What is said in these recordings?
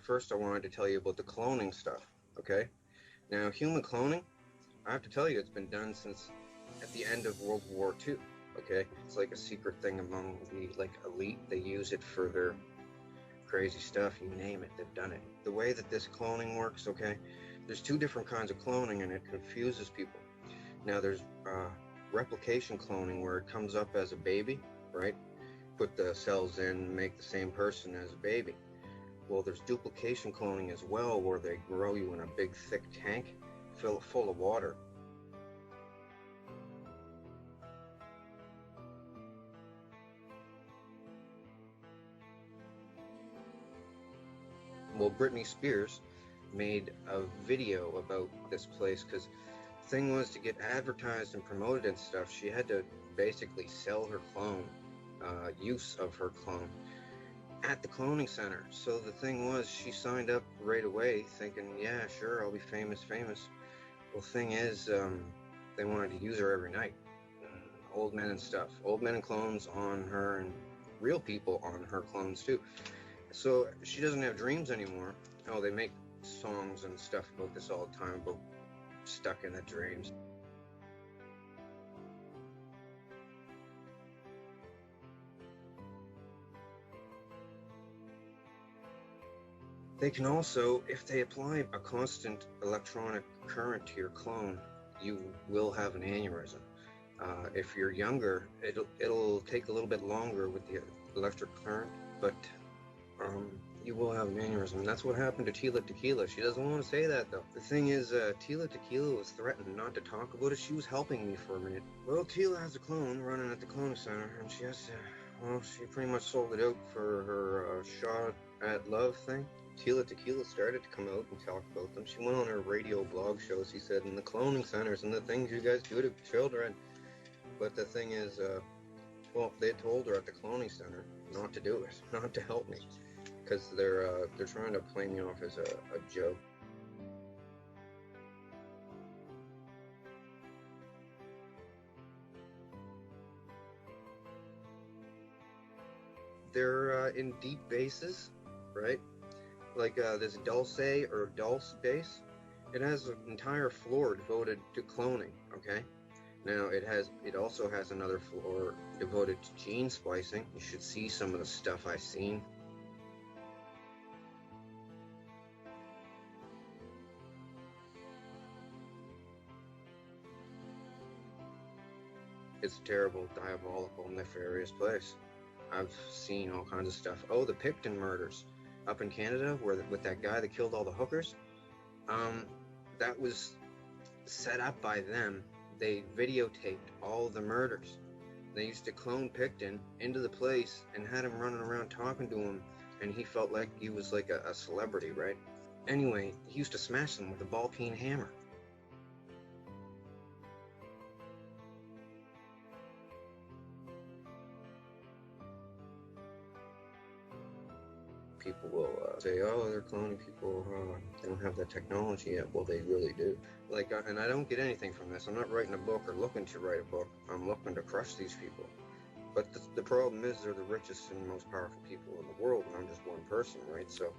First, I wanted to tell you about the cloning stuff, okay? Now, human cloning, I have to tell you, it's been done since at the end of World War II, okay? It's like a secret thing among the, elite. They use it for their crazy stuff, you name it, they've done it. The way that this cloning works, okay? There's two different kinds of cloning, and it confuses people. Now, there's replication cloning, where it comes up as a baby, right? Put the cells in, make the same person as a baby. Well, there's duplication cloning as well, where they grow you in a big thick tank full of water. Well, Britney Spears made a video about this place, because the thing was, to get advertised and promoted and stuff, she had to basically sell her clone, use of her clone, at the cloning center. So the thing was, she signed up right away thinking, yeah, sure, I'll be famous. Well, thing is, they wanted to use her every night. Old men and stuff. Old men and clones on her, and real people on her clones too. So she doesn't have dreams anymore. Oh, they make songs and stuff about this all the time, about stuck in the dreams. They can also, if they apply a constant electronic current to your clone, you will have an aneurysm. If you're younger, it'll take a little bit longer with the electric current, but you will have an aneurysm. That's what happened to Tila Tequila. She doesn't want to say that, though. The thing is, Tila Tequila was threatened not to talk about it. She was helping me for a minute. Well, Tila has a clone running at the cloning center, and she has to, well, she pretty much sold it out for her shot at love thing. Tila Tequila started to come out and talk about them. She went on her radio blog show, she said, in the cloning centers and the things you guys do to children. But the thing is, well, they told her at the cloning center not to do it, not to help me, because they're trying to play me off as a joke. They're in deep bases, right? Like this Dulce or Dulce base, it has an entire floor devoted to cloning, okay? Now it also has another floor devoted to gene splicing. You should see some of the stuff I've seen. It's a terrible, diabolical, nefarious place. I've seen all kinds of stuff. Oh, the Picton murders up in Canada, with that guy that killed all the hookers. That was set up by them. They videotaped all the murders. They used to clone Picton into the place and had him running around talking to him, and he felt like he was like a celebrity, right? Anyway, he used to smash them with a ball-peen hammer. People will say, oh, they're cloning people, they don't have that technology yet. Well, they really do. Like, and I don't get anything from this. I'm not writing a book or looking to write a book. I'm looking to crush these people. But the problem is they're the richest and most powerful people in the world, and I'm just one person, right? So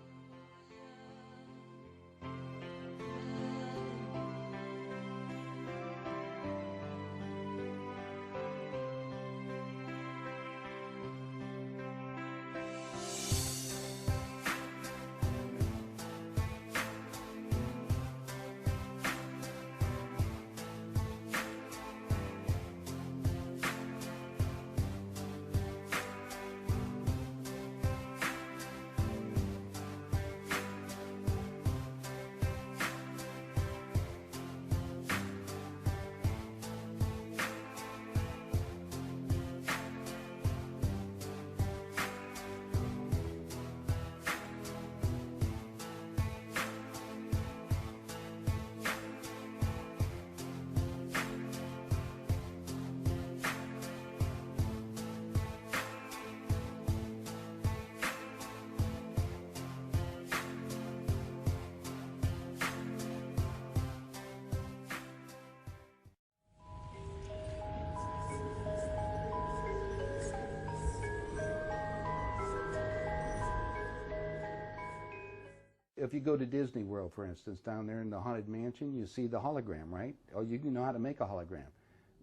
If you go to Disney World, for instance, down there in the Haunted Mansion, you see the hologram, right? Oh, you know how to make a hologram.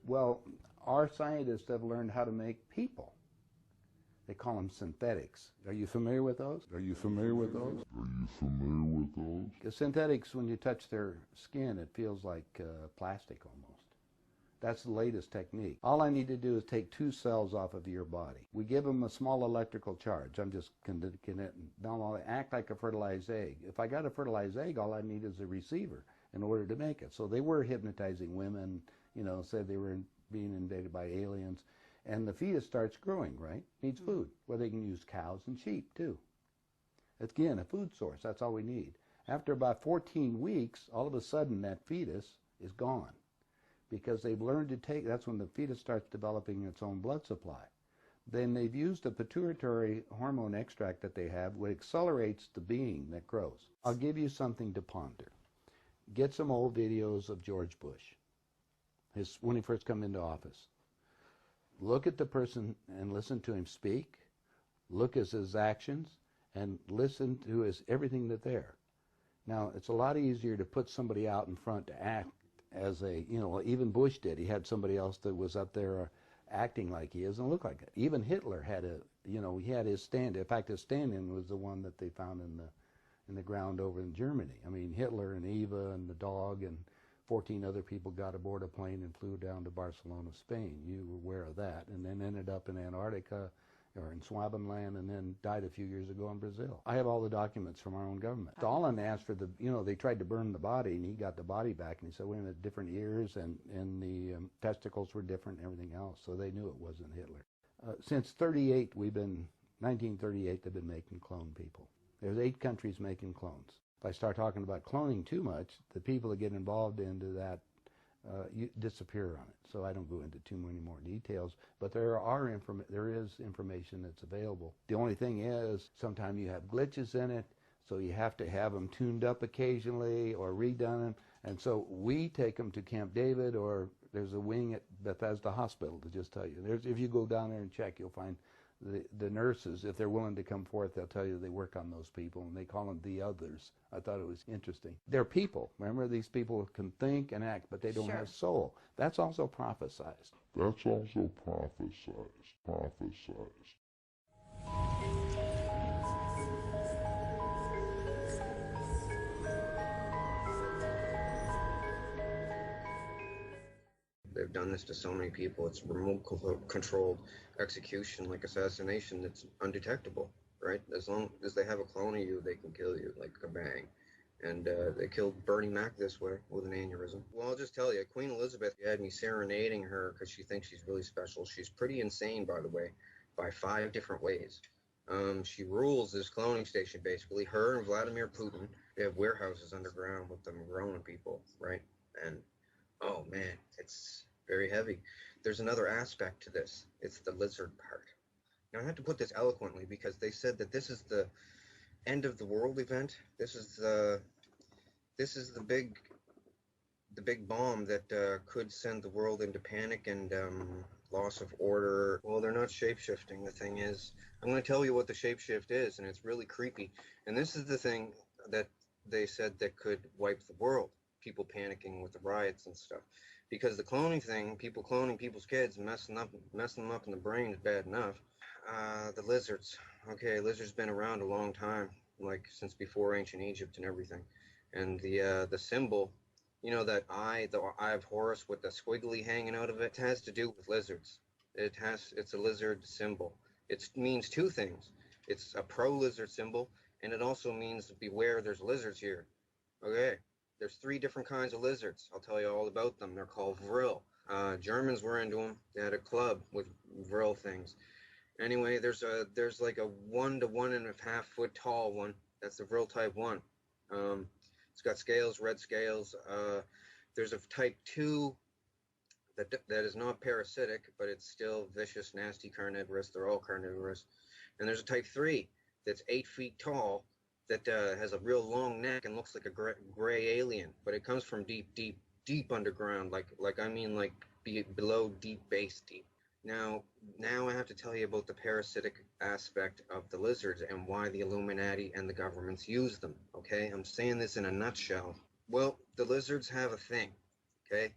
Well, our scientists have learned how to make people. They call them synthetics. Are you familiar with those? Are you familiar with those? Are you familiar with those? The synthetics, when you touch their skin, it feels like plastic almost. That's the latest technique. All I need to do is take 2 cells off of your body. We give them a small electrical charge. I'm just now I act like a fertilized egg. If I got a fertilized egg, all I need is a receiver in order to make it. So they were hypnotizing women, you know, said they were being invaded by aliens. And the fetus starts growing, right? Needs food. Well, they can use cows and sheep too. Again, a food source. That's all we need. After about 14 weeks, all of a sudden that fetus is gone, because they've learned to take, that's when the fetus starts developing its own blood supply. Then they've used a pituitary hormone extract that they have, which accelerates the being that grows. I'll give you something to ponder. Get some old videos of George Bush, when he first came into office. Look at the person and listen to him speak. Look at his actions and listen to everything that's there. Now, it's a lot easier to put somebody out in front to act as a, you know, even Bush did. He had somebody else that was up there acting like he is and look like it. Even Hitler had he had his stand. In fact, his stand-in was the one that they found in the ground over in Germany. I mean, Hitler and Eva and the dog and 14 other people got aboard a plane and flew down to Barcelona, Spain. You were aware of that. And then ended up in Antarctica or in Swabenland, and then died a few years ago in Brazil. I have all the documents from our own government. Stalin asked for they tried to burn the body, and he got the body back, and he said, wait a minute, different ears, and the testicles were different and everything else, so they knew it wasn't Hitler. Since 1938, they've been making clone people. There's 8 countries making clones. If I start talking about cloning too much, the people that get involved into that disappear on it. So I don't go into too many more details, but there is information that's available. The only thing is, sometimes you have glitches in it, so you have to have them tuned up occasionally or redone. And so we take them to Camp David, or there's a wing at Bethesda Hospital to just tell you. If you go down there and check, you'll find the nurses, if they're willing to come forth, they'll tell you they work on those people, and they call them the others. I thought it was interesting. They're people. Remember, these people can think and act, but they don't have soul. That's also prophesized. That's also prophesized. Prophesized. They've done this to so many people. It's remote controlled execution, like assassination, that's undetectable, right? As long as they have a clone of you, they can kill you like kabang. And they killed Bernie Mac this way with an aneurysm. Well, I'll just tell you, Queen Elizabeth had me serenading her because she thinks she's really special. She's pretty insane, by the way, by 5 different ways. She rules this cloning station, basically. Her and Vladimir Putin, they have warehouses underground with them grown people, right? And, oh man, it's very heavy. There's another aspect to this. It's the lizard part. Now, I have to put this eloquently because they said that this is the end of the world event. This is the big bomb that could send the world into panic and loss of order. Well, they're not shape-shifting. The thing is, I'm going to tell you what the shape-shift is, and it's really creepy. And this is the thing that they said that could wipe the world. People panicking with the riots and stuff. Because the cloning thing, people cloning people's kids, messing them up in the brain is bad enough. The lizards. Okay, lizards been around a long time, like since before ancient Egypt and everything. And the symbol, you know, that eye, the eye of Horus with the squiggly hanging out of it, has to do with lizards. It's a lizard symbol. It means 2 things. It's a pro-lizard symbol, and it also means beware, there's lizards here. Okay, there's 3 different kinds of lizards. I'll tell you all about them. They're called vril. Germans were into them. They had a club with vril things. Anyway, there's like a 1 to 1.5 foot tall one. That's the vril type 1. It's got scales, red scales. There's a type 2 that is not parasitic, but it's still vicious, nasty, carnivorous. They're all carnivorous. And there's a type 3 that's 8 feet tall that has a real long neck and looks like a gray alien, but it comes from deep underground, like below deep base deep. Now I have to tell you about the parasitic aspect of the lizards and why the Illuminati and the governments use them, okay? I'm saying this in a nutshell. Well, the lizards have a thing, okay?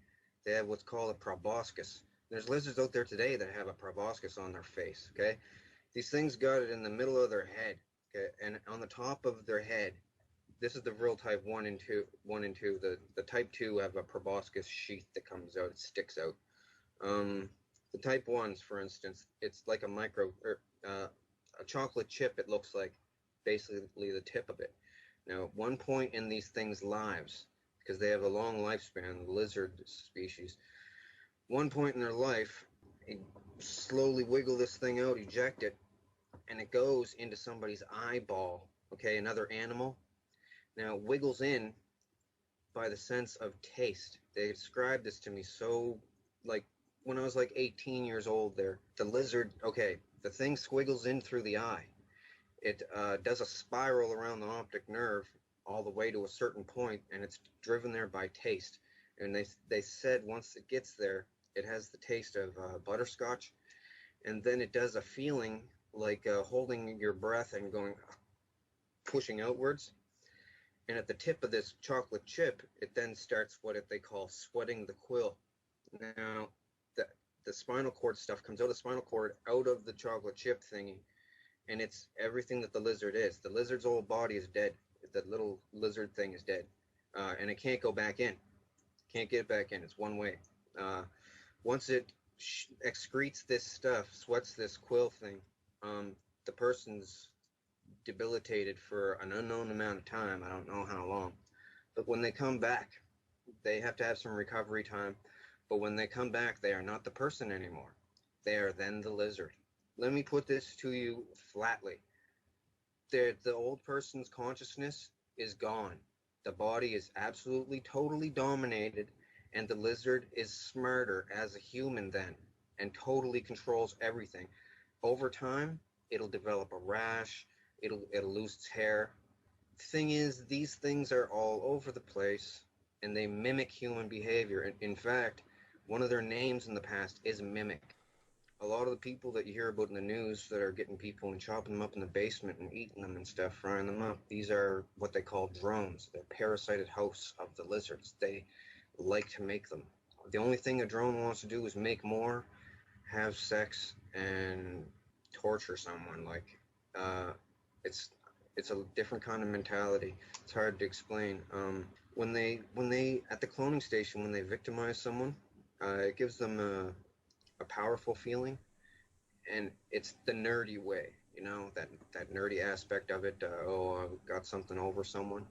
They have what's called a proboscis. There's lizards out there today that have a proboscis on their face, okay? These things got it in the middle of their head, okay? And on the top of their head, this is the real type 1 and 2. The type 2 have a proboscis sheath that comes out, it sticks out. The type 1s, for instance, it's like a chocolate chip, it looks like, basically the tip of it. Now, at one point in these things' lives, because they have a long lifespan, the lizard species, one point in their life, you slowly wiggle this thing out, eject it, and it goes into somebody's eyeball, okay, another animal. Now, it wiggles in by the sense of taste. They described this to me so, like, when I was like 18 years old there. The lizard, okay, the thing squiggles in through the eye. It does a spiral around the optic nerve all the way to a certain point, and it's driven there by taste. And they said once it gets there, it has the taste of butterscotch, and then it does a feeling like holding your breath and going, pushing outwards. And at the tip of this chocolate chip, it then starts what they call sweating the quill. Now, the spinal cord stuff comes out of the spinal cord, out of the chocolate chip thingy, and it's everything that the lizard is. The lizard's whole body is dead. The little lizard thing is dead, and it can't go back in. Can't get back in. It's one way. Once it excretes this stuff, sweats this quill thing, the person's debilitated for an unknown amount of time. I don't know how long. But when they come back, they have to have some recovery time. But when they come back, they are not the person anymore. They are then the lizard. Let me put this to you flatly. The old person's consciousness is gone. The body is absolutely, totally dominated, and the lizard is smarter as a human then, and totally controls everything. Over time, it'll develop a rash, it'll lose its hair. The thing is, these things are all over the place, and they mimic human behavior. In fact, one of their names in the past is Mimic. A lot of the people that you hear about in the news that are getting people and chopping them up in the basement and eating them and stuff, frying them up, these are what they call drones. They're parasited hosts of the lizards. They like to make them. The only thing a drone wants to do is make more, have sex, and torture someone. Like, it's a different kind of mentality. It's hard to explain. When they at the cloning station, when they victimize someone, it gives them a powerful feeling, and it's the nerdy way, you know, that nerdy aspect of it. Oh, I've got something over someone.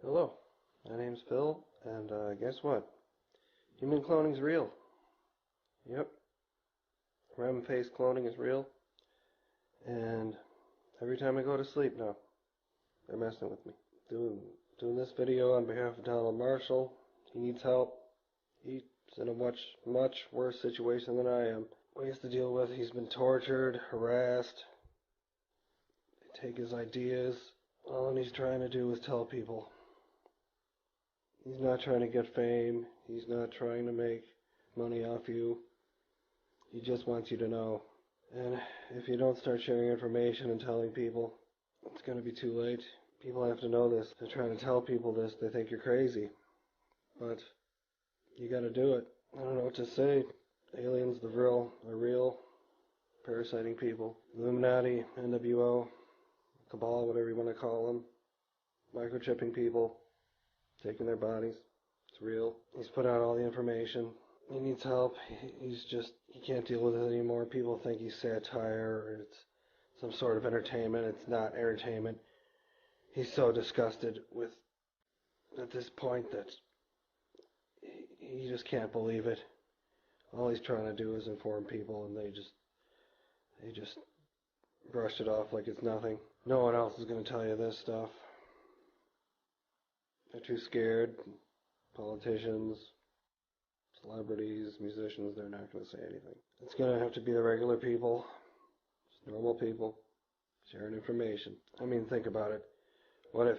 Hello, my name's Phil, and guess what? Human cloning's real. Yep, REM-phase cloning is real, and every time I go to sleep now, they're messing with me. Doing this video on behalf of Donald Marshall. He needs help. He's in a much worse situation than I am. What he has to deal with, he's been tortured, harassed. They take his ideas. All he's trying to do is tell people. He's not trying to get fame. He's not trying to make money off you. He just wants you to know. And if you don't start sharing information and telling people, it's going to be too late. People have to know this. They're trying to tell people this. They think you're crazy. But You gotta do it. I don't know what to say. Aliens, are real. Parasiting people. Illuminati, NWO, Cabal, whatever you want to call them. Microchipping people. Taking their bodies. It's real. He's put out all the information. He needs help. He can't deal with it anymore. People think he's satire or it's some sort of entertainment. It's not entertainment. He's so disgusted with, at this point, that he just can't believe it. All he's trying to do is inform people, and they just brushed it off like it's nothing. No one else is going to tell you this stuff. They're too scared. Politicians, celebrities, musicians, they're not going to say anything. It's going to have to be the regular people, just normal people, sharing information. I mean, think about it. What if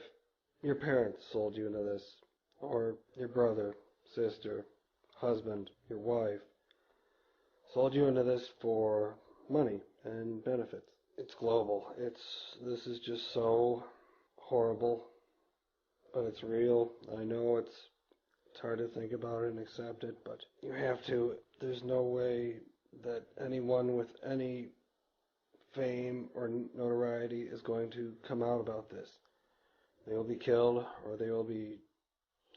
your parents sold you into this, or your brother, sister, husband, your wife, sold you into this for money and benefits? It's global. This is just so horrible, but it's real. I know it's hard to think about it and accept it, but you have to. There's no way that anyone with any fame or notoriety is going to come out about this. They will be killed, or they will be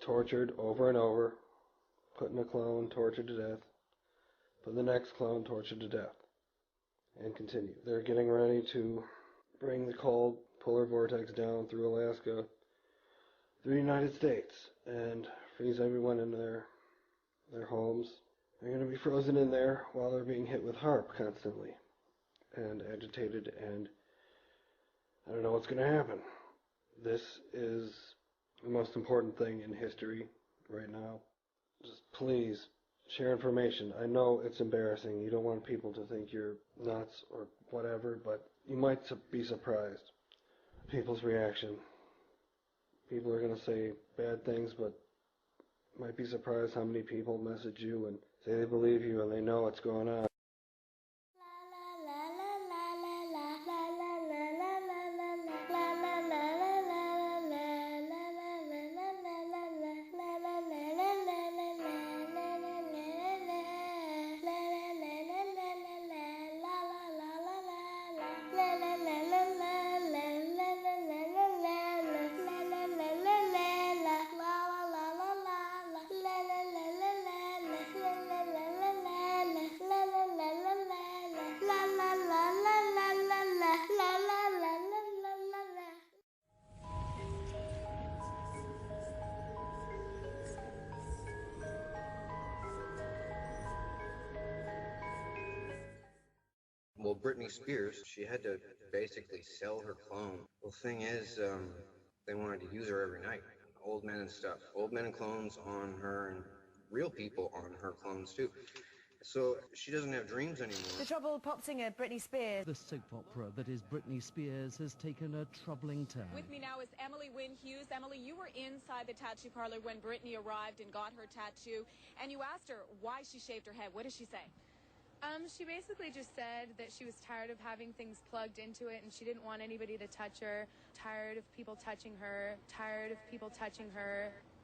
tortured over and over, put in a clone, tortured to death, put in the next clone, tortured to death, and continue. They're getting ready to bring the cold polar vortex down through Alaska, through the United States, and freeze everyone in their homes. They're going to be frozen in there while they're being hit with HAARP constantly, and agitated, and I don't know what's going to happen. This is the most important thing in history right now. Just please share information. I know it's embarrassing. You don't want people to think you're nuts or whatever, but you might be surprised. People's reaction. People are going to say bad things, but might be surprised how many people message you and say they believe you and they know what's going on. Well, Britney Spears, she had to basically sell her clone. Well, the thing is, they wanted to use her every night. Old men and stuff. Old men and clones on her, and real people on her clones too. So she doesn't have dreams anymore. The troubled pop singer Britney Spears. The soap opera that is Britney Spears has taken a troubling turn. With me now is Emily Wynn Hughes. Emily, you were inside the tattoo parlor when Britney arrived and got her tattoo, and you asked her why she shaved her head. What did she say? She basically just said that she was tired of having things plugged into it and she didn't want anybody to touch her, tired of people touching her,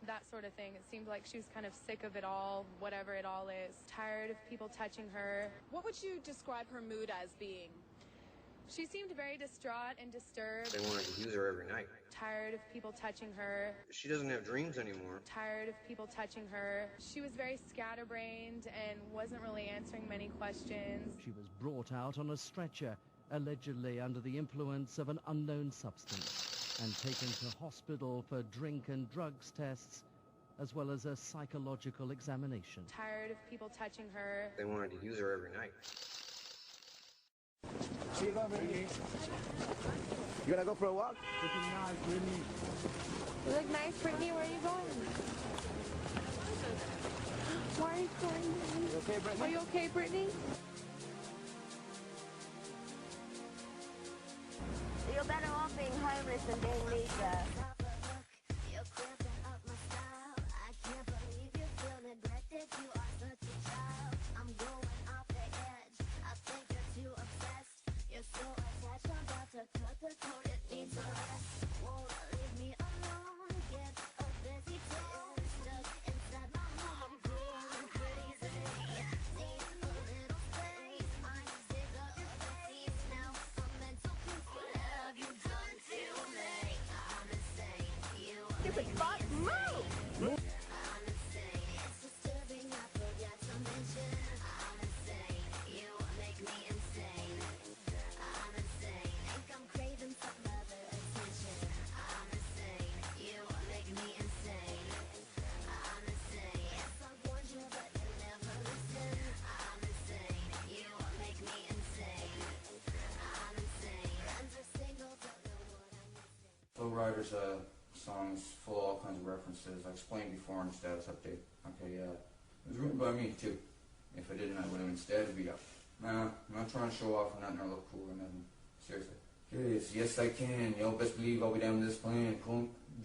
that sort of thing. It seemed like she was kind of sick of it all, whatever it all is, tired of people touching her. What would you describe her mood as being? She seemed very distraught and disturbed. They wanted to use her every night. Tired of people touching her. She doesn't have dreams anymore. Tired of people touching her. She was very scatterbrained and wasn't really answering many questions. She was brought out on a stretcher, allegedly under the influence of an unknown substance, and taken to hospital for drink and drugs tests, as well as a psychological examination. Tired of people touching her. They wanted to use her every night. You gonna go for a walk? You look nice, Brittany. Where are you going? Why are you crying, Brittany? You okay, Brittany? Are you okay, Brittany? You're better off being homeless than being Lisa. music box, move! Flow Rider's song is full of all kinds of references. I explained before in the status update. Okay, it was written by me too. If I didn't, I would have instead beat up. Nah, I'm not trying to show off or nothing or look cool or nothing. Seriously. Yes I can. Y'all best believe I'll be down with this plan.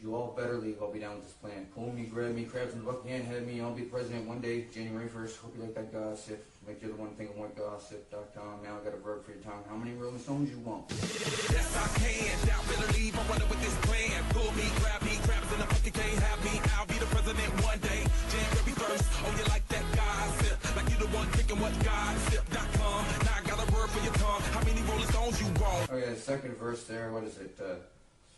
You all better leave, I'll be down with this plan. Pull me, grab me, crabs in the bucket, hand, head me, I'll be president one day, January 1st. Hope you like that gossip. Make you the one thing on whitegossip.com. Now I got a verb for your tongue. How many Rolling Stones you want? Yes, I can. Y'all better leave, I'm running with this plan. Pull me, grab me, crabs in the bucket, can't have me. I'll be the president one day, January 1st. Oh, you like that gossip? Like you the one picking what gossip.com. Now I got a verb for your tongue. How many Rolling Stones you want? Okay, the second verse there, what is it?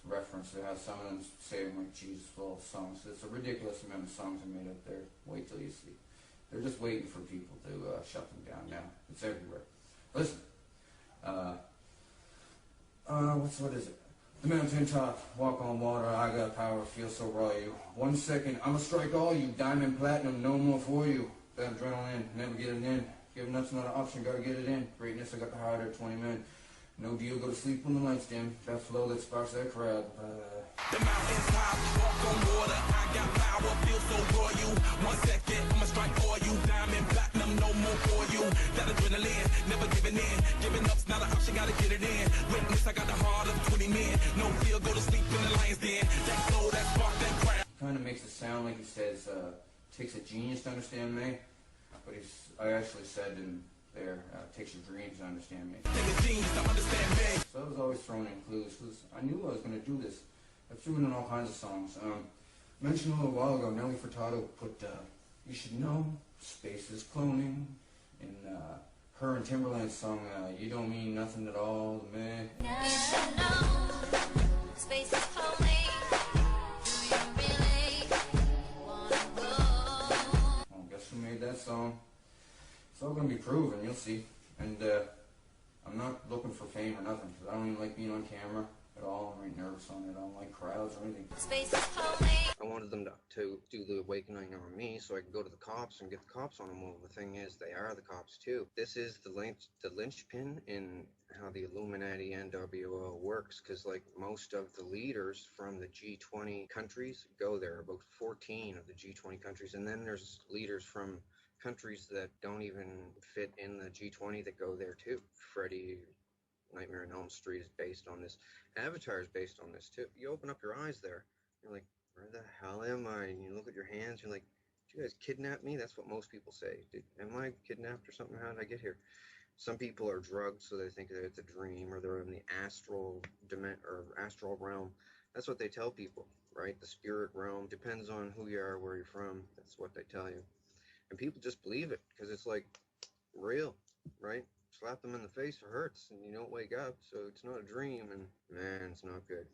Reference to how some of them say them like Jesus full of songs. It's a ridiculous amount of songs are made up there. Wait till you see. They're just waiting for people to shut them down now. It's everywhere. Listen. What is it? The mountain top, walk on water, I got power, feel so raw you. 1 second, I'ma strike all you. Diamond, platinum, no more for you. That adrenaline, never get it in. Giving up's not an option, gotta get it in. Greatness, I got the heart of 20 men. No deal, go to sleep when the lights dim. That flow that sparks that crowd. The mountains top, walk on water. I got power, feel so raw you. 1 second, I'ma strike for you. Diamond, platinum, no more for you. That adrenaline, never giving in. Giving up's not an option, gotta get it in. Witness, I got the heart of 20 men. No deal, go to sleep in the lion's den. That flow that spark that crowd. Kind of makes it sound like he says, takes a genius to understand me. But I actually said in there, takes your dreams to understand me. So I was always throwing in clues, because I knew I was going to do this. I threw in all kinds of songs. Mentioned a little while ago, Nelly Furtado put, You Should Know, Space is Cloning, in her and Timberland's song, You Don't Mean Nothing at All to Me. Now you should know, space is cloning. Do you really want to go? Well, guess who made that song? It's all going to be proven, you'll see. And I'm not looking for fame or nothing, because I don't even like being on camera at all. I'm really nervous on it. I don't like crowds or anything. Space is cloning. I wanted them to do the awakening on me so I could go to the cops and get the cops on them. Well, the thing is, they are the cops too. This is the linchpin in how the Illuminati NWO works, because like most of the leaders from the G20 countries go there, about 14 of the G20 countries, and then there's leaders from countries that don't even fit in the G20 that go there too. Freddy, Nightmare on Elm Street is based on this. Avatar is based on this too. You open up your eyes there, you're like, where the hell am I? And you look at your hands, you're like, did you guys kidnap me? That's what most people say. Am I kidnapped or something? How did I get here? Some people are drugged, so they think that it's a dream, or they're in the astral realm. That's what they tell people, right? The spirit realm depends on who you are, where you're from. That's what they tell you. And people just believe it because it's like real, right? Slap them in the face, it hurts, and you don't wake up, so it's not a dream, and man, it's not good.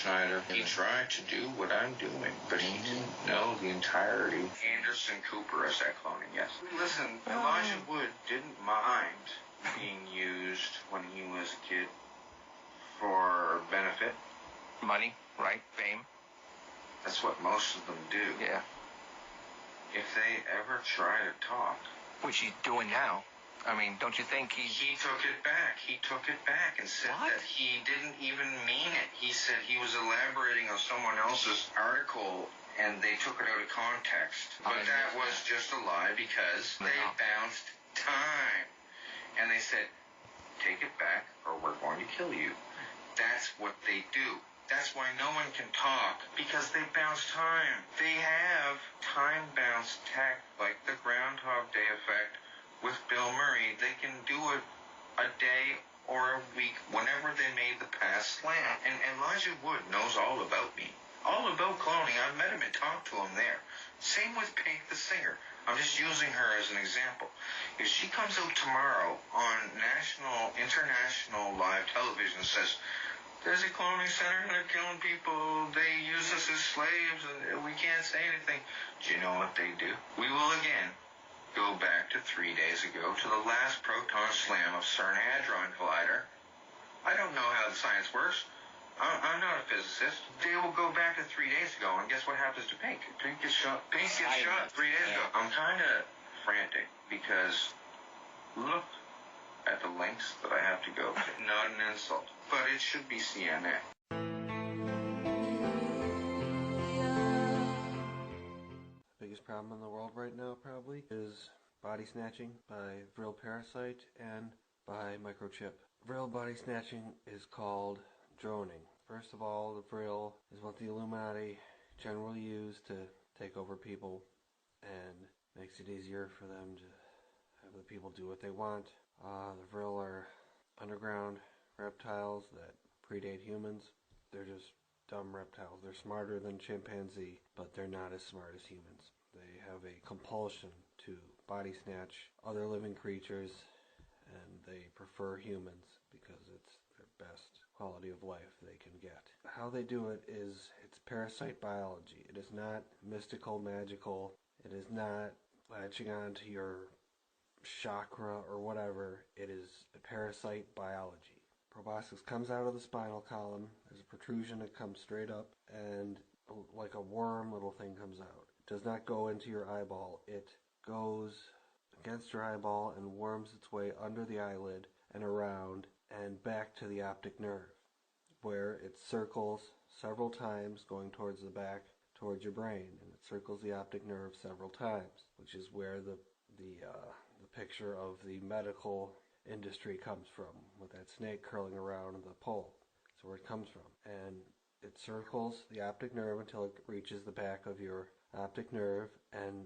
Snyder. He tried to do what I'm doing, but he didn't know the entirety. Anderson Cooper is that cloning, yes. Listen, Elijah Wood didn't mind being used when he was a kid for benefit. Money, right? Fame? That's what most of them do. Yeah. If they ever try to talk... Which he's doing now. I mean, don't you think he took it back. He took it back and said that he didn't even mean it. He said he was elaborating on someone else's article and they took it out of context. But that was just a lie because they bounced time. And they said, take it back or we're going to kill you. That's what they do. That's why no one can talk, because they bounce time. They have time-bounce tech, like the Groundhog Day effect with Bill Murray. They can do it a day or a week whenever they made the past slam. And Elijah Wood knows all about me. All about cloning. I've met him and talked to him there. Same with Pink the singer. I'm just using her as an example. If she comes out tomorrow on national, international live television and says, there's a cloning center and they're killing people, they use us as slaves and we can't say anything. Do you know what they do? We will again go back to 3 days ago to the last proton slam of CERN Hadron Collider. I don't know how the science works. I'm not a physicist. They will go back to 3 days ago, and guess what happens to Pink? Pink gets shot. Pink gets shot 3 days ago. I'm kind of frantic because look at the lengths that I have to go. Not an insult, but it should be CNN. Biggest problem in the world right now probably is body snatching by Vril Parasite and by Microchip. Vril body snatching is called droning. First of all, the Vril is what the Illuminati generally use to take over people and makes it easier for them to have the people do what they want. The Vril are underground reptiles that predate humans. They're just dumb reptiles. They're smarter than chimpanzee, but they're not as smart as humans. They have a compulsion to body snatch other living creatures, and they prefer humans because it's their best quality of life they can get. How they do it is, it's parasite biology. It is not mystical, magical. It is not latching onto your chakra or whatever. It is a parasite biology. Proboscis comes out of the spinal column. There's a protrusion that comes straight up, and like a worm little thing comes out. It does not go into your eyeball. It goes against your eyeball and worms its way under the eyelid and around and back to the optic nerve, where it circles several times going towards the back, towards your brain, and it circles the optic nerve several times, which is where the picture of the medical industry comes from, with that snake curling around the pole. That's where it comes from. And it circles the optic nerve until it reaches the back of your optic nerve, and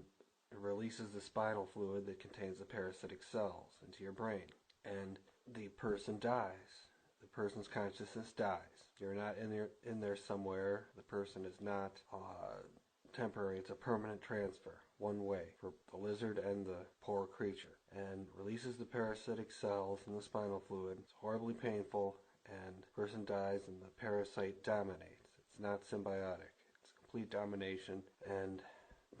it releases the spinal fluid that contains the parasitic cells into your brain. And the person dies. The person's consciousness dies. You're not in there somewhere. The person is not temporary. It's a permanent transfer, one way, for the lizard and the poor creature, and releases the parasitic cells in the spinal fluid. It's horribly painful, and the person dies and the parasite dominates. It's not symbiotic. It's complete domination, and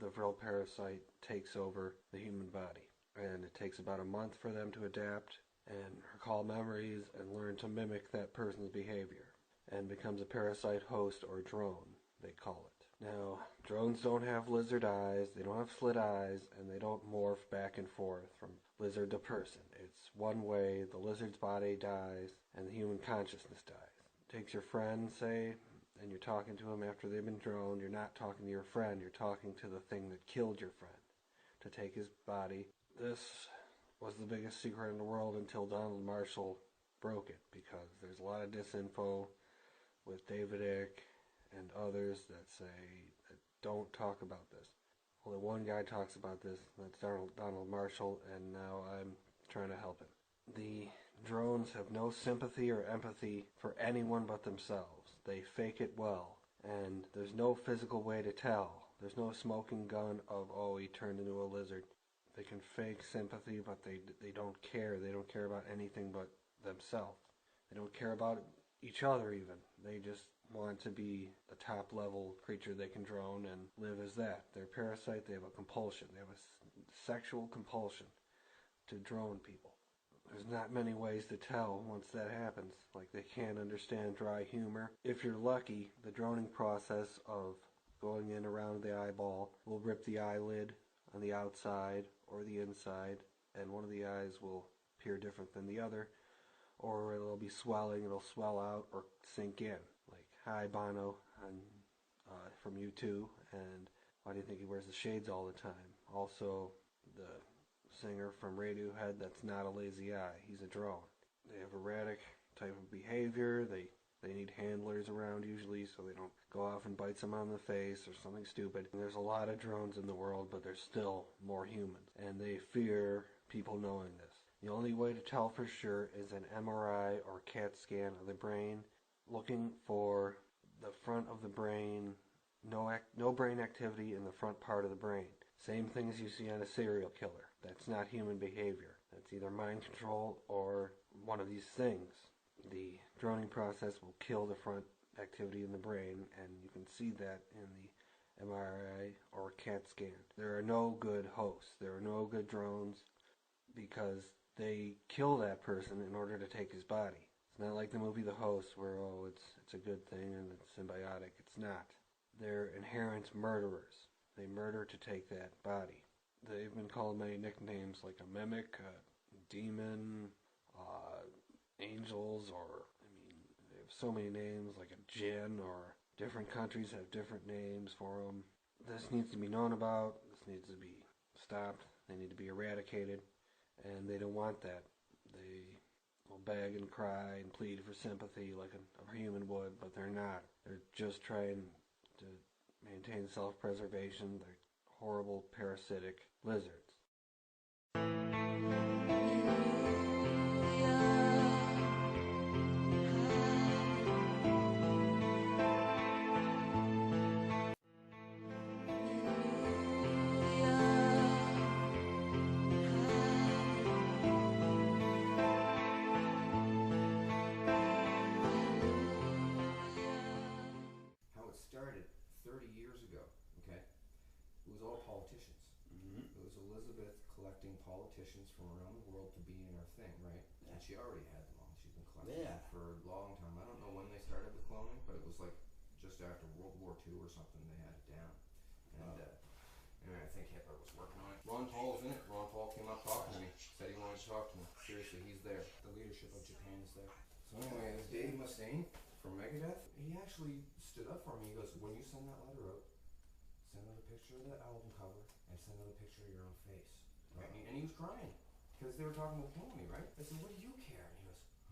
the Vril parasite takes over the human body. And it takes about a month for them to adapt and recall memories and learn to mimic that person's behavior, and becomes a parasite host, or drone, they call it. Now, drones don't have lizard eyes, they don't have slit eyes, and they don't morph back and forth from lizard to person. It's one way. The lizard's body dies and the human consciousness dies. Takes your friend, say, and you're talking to him after they've been droned. You're not talking to your friend, you're talking to the thing that killed your friend, to take his body. This was the biggest secret in the world until Donald Marshall broke it, because there's a lot of disinfo with David Icke and others that say that don't talk about this. Only one guy talks about this, and that's Donald Marshall, and now I'm trying to help him. The drones have no sympathy or empathy for anyone but themselves. They fake it well, and there's no physical way to tell. There's no smoking gun of, oh, he turned into a lizard. They can fake sympathy, but they don't care. They don't care about anything but themselves. They don't care about each other even. They just want to be a top-level creature they can drone and live as that. They're a parasite. They have a compulsion. They have a sexual compulsion to drone people. There's not many ways to tell once that happens. Like, they can't understand dry humor. If you're lucky, the droning process of going in around the eyeball will rip the eyelid on the outside or the inside, and one of the eyes will appear different than the other, or it'll be swelling, it'll swell out or sink in. Like, hi Bono from U2, and why do you think he wears the shades all the time? Also, the singer from Radiohead, that's not a lazy eye, he's a drone. They have erratic type of behavior, they need handlers around usually so they don't go off and bite someone on the face or something stupid. And there's a lot of drones in the world, but there's still more humans, and they fear people knowing this. The only way to tell for sure is an MRI or CAT scan of the brain, looking for the front of the brain, no brain activity in the front part of the brain. Same thing as you see on a serial killer. That's not human behavior. That's either mind control or one of these things. The droning process will kill the front activity in the brain, and you can see that in the MRI or CAT scan. There are no good hosts. There are no good drones because they kill that person in order to take his body. It's not like the movie The Host where, oh, it's a good thing and it's symbiotic. It's not. They're inherent murderers. They murder to take that body. They've been called many nicknames like a mimic, a demon, angels, or, they have so many names like a djinn, or different countries have different names for them. This needs to be known about. This needs to be stopped. They need to be eradicated. And they don't want that. They will beg and cry and plead for sympathy like a human would, but they're not. They're just trying to maintain self-preservation. They're horrible parasitic lizards. How it started 30 years ago, okay? It was all politicians. It was Elizabeth collecting politicians from around the world to be in her thing, right? Yeah. And she already had them all. She's been collecting them for a long time. I don't know when they started the cloning, but it was like just after World War II or something they had it down. And anyway, I think Hitler was working on it. Ron Paul's in it. Ron Paul came up talking to me. Said he wanted to talk to me. Seriously, he's there. The leadership of Japan is there. So anyway, this Dave Mustaine from Megadeth, he actually stood up for me. He goes, when you send that letter out, send out a picture of the album cover and send out a picture of your own face. Right? And he was crying because they were talking about killing me, right? I said, what do you care? And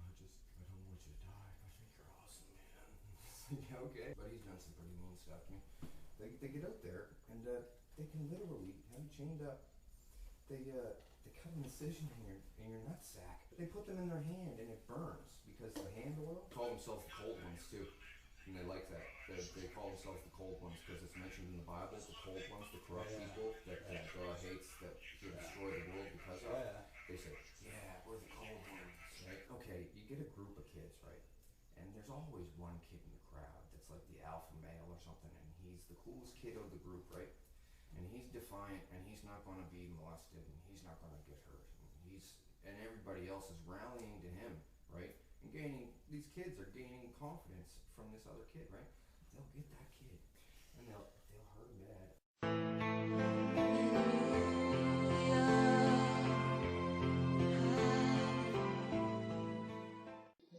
he goes, I don't want you to die. I think you're awesome, man. Yeah, okay. But he's done some pretty mean stuff to me. They get out there and they can literally have you chained up. They cut an incision in your nutsack. They put them in their hand and it burns because the hand oil. Call themselves the cold ones too. And they like that. They call themselves the cold ones because it's mentioned in the Bible, the cold ones, the corrupt people that God hates, that he'll destroy the world because of. They say, yeah, we're the cold ones, right? Okay, you get a group of kids, right? And there's always one kid in the crowd that's like the alpha male or something, and he's the coolest kid of the group, right? And he's defiant, and he's not going to be molested, and he's not going to get hurt. And everybody else is rallying to him, right? And these kids are gaining confidence from this other kid, right? They'll get that kid, and they'll hurt him bad.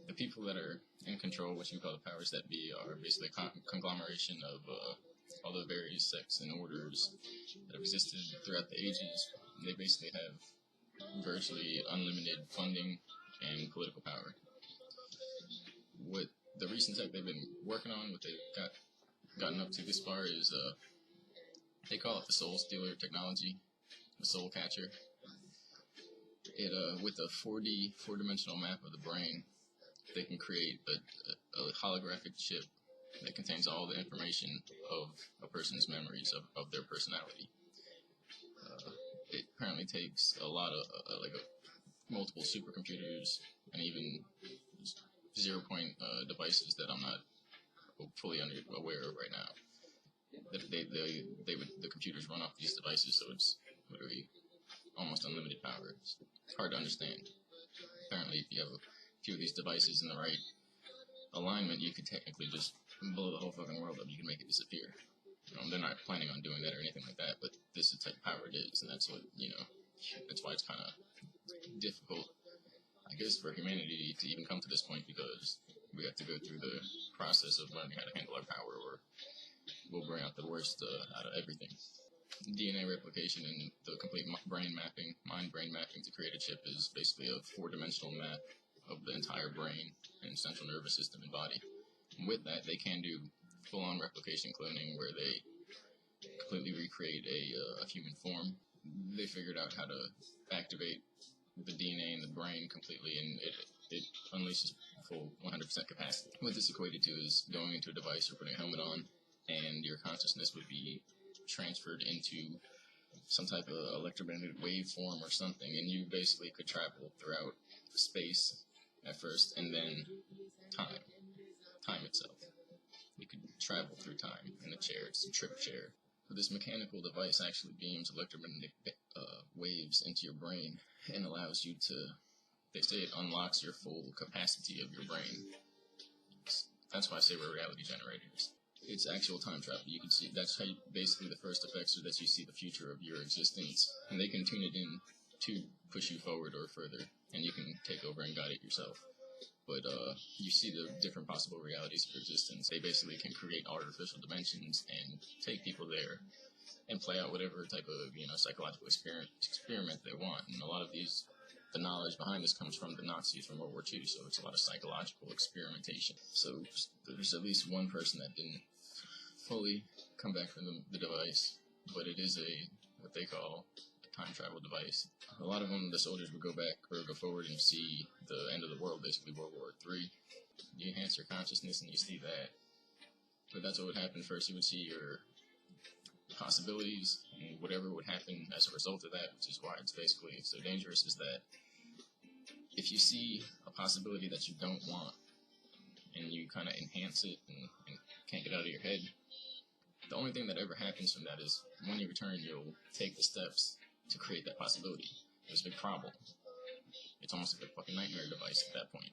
The people that are in control, what you call the powers that be, are basically a conglomeration of all the various sects and orders that have existed throughout the ages. They basically have virtually unlimited funding and political power. What the recent tech they've been working on, what they've gotten up to this far is they call it the soul stealer technology, the soul catcher. It with a 4-dimensional map of the brain, they can create a holographic chip that contains all the information of a person's memories of their personality. It currently takes a lot of multiple supercomputers and even just 0-point devices that I'm not fully aware of right now. That the computers run off these devices, so it's literally almost unlimited power. It's hard to understand. Apparently, if you have a few of these devices in the right alignment, you could technically just blow the whole fucking world up. You can make it disappear. They're not planning on doing that or anything like that, but this is the type of power it is, and that's what, that's why it's kind of difficult, I guess, for humanity to even come to this point, because we have to go through the process of learning how to handle our power, or we'll bring out the worst out of everything. DNA replication and the complete mind-brain mapping to create a chip is basically a 4-dimensional map of the entire brain and central nervous system and body. And with that, they can do full-on replication cloning, where they completely recreate a human form. They figured out how to activate the DNA in the brain completely, and it unleashes full 100% capacity. What this equated to is going into a device or putting a helmet on, and your consciousness would be transferred into some type of electromagnetic waveform or something, and you basically could travel throughout space at first, and then time itself. You could travel through time in a chair. It's a trip chair. But this mechanical device actually beams electromagnetic waves into your brain and allows you to, they say it unlocks your full capacity of your brain. That's why I say we're reality generators. It's actual time travel. You can see, that's how basically the first effects are that you see the future of your existence, and they can tune it in to push you forward or further, and you can take over and guide it yourself. But you see the different possible realities of existence. They basically can create artificial dimensions and take people there and play out whatever type of psychological experiment they want. And a lot of the knowledge behind this comes from the Nazis from World War II, so it's a lot of psychological experimentation. So there's at least one person that didn't fully come back from the device, but it is what they call time travel device. A lot of them, the soldiers would go back or go forward and see the end of the world, basically World War III. You enhance your consciousness and you see that. But that's what would happen first. You would see your possibilities and whatever would happen as a result of that, which is why it's basically so dangerous, is that if you see a possibility that you don't want and you kind of enhance it and can't get out of your head, the only thing that ever happens from that is when you return, you'll take the steps to create that possibility. There's a big problem. It's almost like a fucking nightmare device at that point.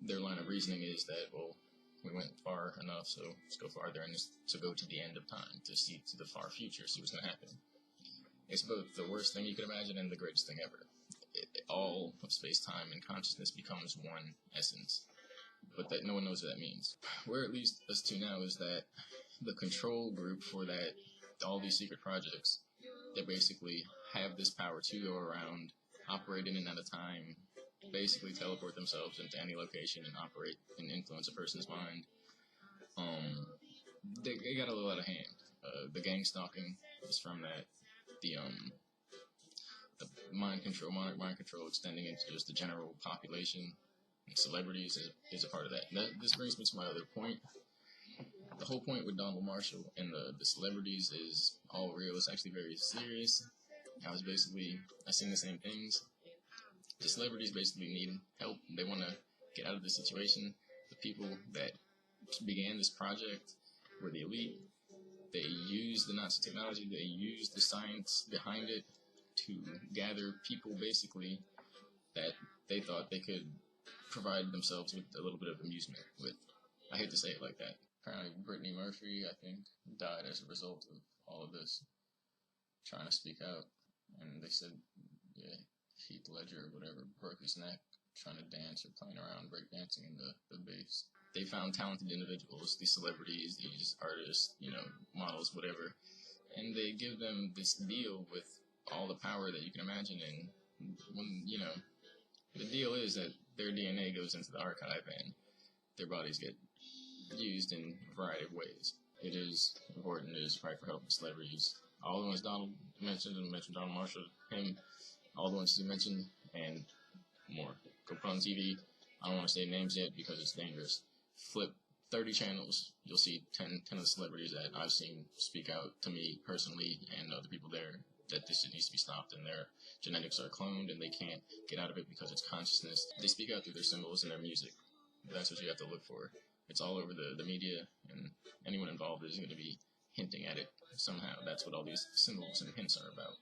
Their line of reasoning is that, well, we went far enough, so let's go farther, and to go to the end of time, to see to the far future, see what's going to happen. It's both the worst thing you could imagine and the greatest thing ever. All of space-time and consciousness becomes one essence, but that no one knows what that means. Where at least us two now is that the control group for that, all these secret projects, they basically have this power to go around, operate in and out of time, basically teleport themselves into any location and operate and influence a person's mind. They got a little out of hand. The gang stalking is from that. The mind control extending into just the general population and celebrities is a part of that. This brings me to my other point. The whole point with Donald Marshall and the celebrities is all real. It's actually very serious. I seen the same things. The celebrities basically need help. They want to get out of this situation. The people that began this project were the elite. They used the Nazi technology. They used the science behind it to gather people, basically, that they thought they could provide themselves with a little bit of amusement with. I hate to say it like that. Apparently, Brittany Murphy, I think, died as a result of all of this, trying to speak out. And they said, yeah, Heath Ledger or whatever broke his neck trying to dance or playing around breakdancing in the bass. They found talented individuals, these celebrities, these artists, models, whatever, and they give them this deal with all the power that you can imagine. And when, the deal is that their DNA goes into the archive and their bodies get used in a variety of ways. It is important. It is right for helping celebrities. All the ones Donald mentioned, and mentioned Donald Marshall, him, all the ones he mentioned, and more. Go put on TV. I don't want to say names yet because it's dangerous. Flip 30 channels. You'll see 10 of the celebrities that I've seen speak out to me personally and other people there that this shit needs to be stopped, and their genetics are cloned and they can't get out of it because it's consciousness. They speak out through their symbols and their music. That's what you have to look for. It's all over the media, and anyone involved is going to be hinting at it somehow. That's what all these symbols and hints are about.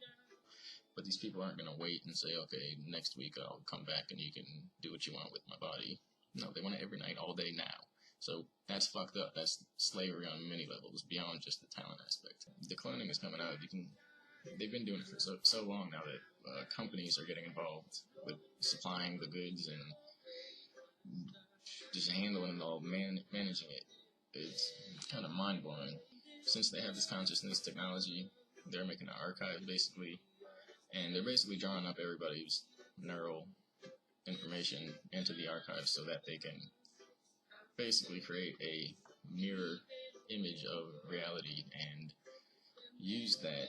But these people aren't going to wait and say, okay, next week I'll come back and you can do what you want with my body. No, they want it every night, all day now. So that's fucked up. That's slavery on many levels, beyond just the talent aspect. The cloning is coming out. They've been doing it for so long now that companies are getting involved with supplying the goods and just handling it all, managing it. It's kind of mind-blowing. Since they have this consciousness technology, they're making an archive, basically, and they're basically drawing up everybody's neural information into the archive so that they can basically create a mirror image of reality and use that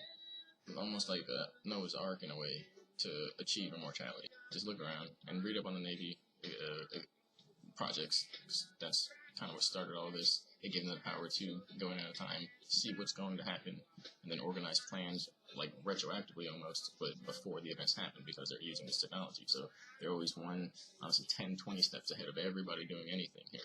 almost like a Noah's Ark in a way to achieve immortality. Just look around and read up on the Navy projects. That's kind of what started all this. It gave them the power to go in at a time, see what's going to happen, and then organize plans like retroactively almost, but before the events happen because they're using this technology. So they're always honestly 10, 20 steps ahead of everybody doing anything here,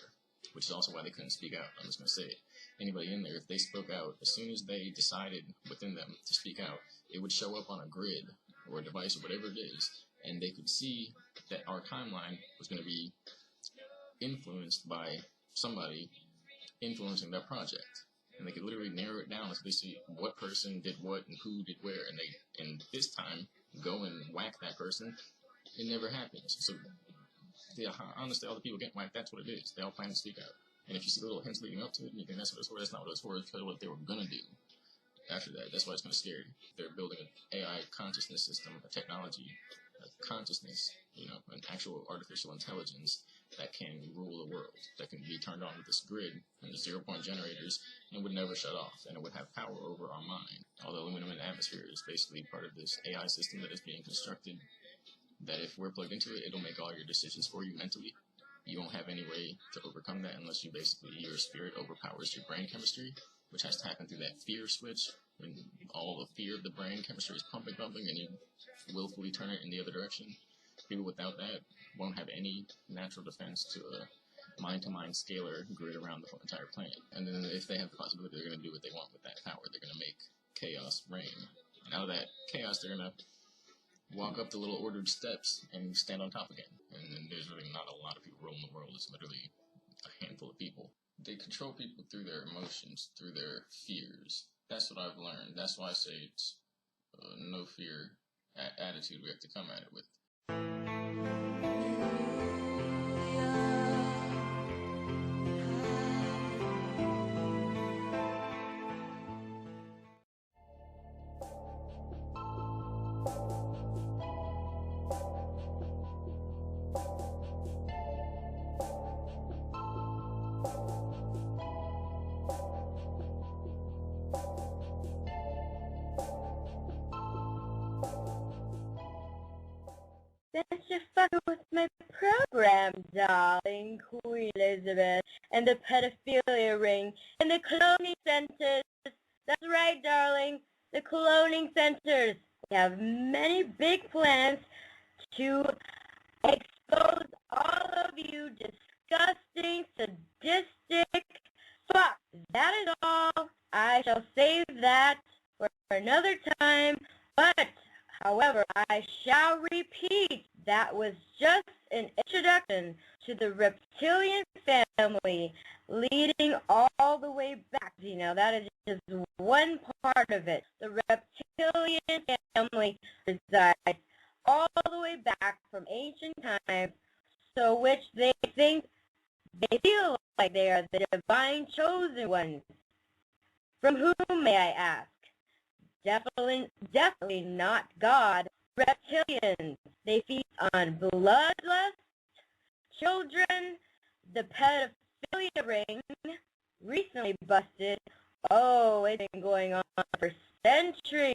which is also why they couldn't speak out. I'm just going to say it. Anybody in there, if they spoke out, as soon as they decided within them to speak out, it would show up on a grid or a device or whatever it is, and they could see that our timeline was going to be influenced by somebody influencing that project. And they could literally narrow it down so they see what person did what and who did where, and this time go and whack that person. It never happens. So yeah, honestly, all the people getting whacked, that's what it is. They all plan to speak out. And if you see little hints leading up to it, and you think that's what it's for, that's not what it's for. It's because of what they were gonna do after that. That's why it's kind of scary. They're building an AI consciousness system, a technology, a consciousness, an actual artificial intelligence that can rule the world, that can be turned on with this grid and the 0-point generators and would never shut off, and it would have power over our mind. All the aluminum in the atmosphere is basically part of this AI system that is being constructed, that if we're plugged into it, it'll make all your decisions for you mentally. You won't have any way to overcome that unless your spirit overpowers your brain chemistry, which has to happen through that fear switch, when all the fear of the brain chemistry is pumping, and you willfully turn it in the other direction. People without that won't have any natural defense to a mind-to-mind scalar grid around the whole entire planet. And then if they have the possibility, they're going to do what they want with that power. They're going to make chaos reign. And out of that chaos, they're going to walk up the little ordered steps and stand on top again. And then there's really not a lot of people ruling the world. It's literally a handful of people. They control people through their emotions, through their fears. That's what I've learned. That's why I say it's no fear attitude we have to come at it with. Since you're fucking with my program, darling, Queen Elizabeth, and the pedophilia ring, and the cloning centers. That's right, darling, the cloning centers. We have many big plans to expose all of you disgusting, sadistic fuck. That is all. I shall save that for another time, but however, I shall repeat, that was just an introduction to the reptilian family leading all the way back. That is just one part of it. The reptilian family resides all the way back from ancient times, so which they feel like they are the divine chosen ones. From whom, may I ask? Definitely not God. Reptilians. They feed on bloodlust, children, the pedophilia ring, recently busted. Oh, it's been going on for centuries.